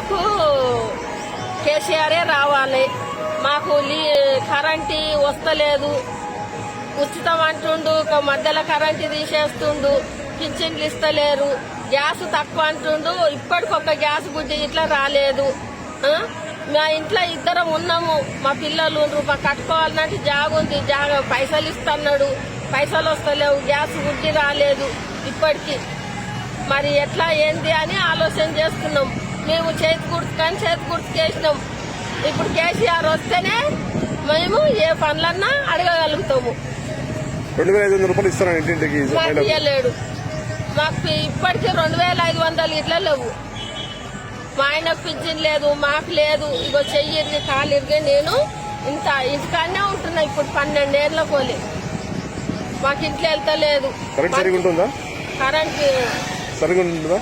మాకు కేసీఆరే రావాలి. మాకు కరెంటు వస్తలేదు, ఉచితం అంటుండు, మధ్యలో కరెంటు తీసేస్తుండు, పింఛన్లు ఇస్తలేరు, గ్యాస్ తక్కువ అంటుండు, ఇప్పటికొక గ్యాస్ బుడ్డి ఇట్లా రాలేదు. మా ఇంట్లో ఇద్దరం ఉన్నాము, మా పిల్లలు మా కట్టుకోవాలంటే జాగ ఉంది, జాగ పైసలు ఇస్తున్నాడు, పైసలు వస్తలేవు, గ్యాస్ బుడ్డి రాలేదు ఇప్పటికి. మరి ఎట్లా ఏంది అని ఆలోచన చేస్తున్నాం. మేము చేతి గుర్తుకేసినాం. ఇప్పుడు కేసీఆర్ వస్తేనే మేము ఏ పనులన్నా అడగగలుగుతాము. 2500 రూపాయలు ఇస్తాను ఇంటింటికి. మాకు ఇవ్వలేడు. మాకు ఇప్పటికీ 2500 ఇట్లా లేవు. మా ఆయనకు పింఛన్ లేదు, మాకు లేదు. ఇగో చెయ్యి ఇరిగి కాలు ఇరిగి నేను ఇంటికాడనే ఉంటున్నా ఇప్పుడు 12 ఏళ్ళ పోలే. మాకు ఇంట్లో వెళ్తలేదు. కరెంట్ సరిగా ఉంటుందా? కరెంట్ సరిగా ఉంటుందా?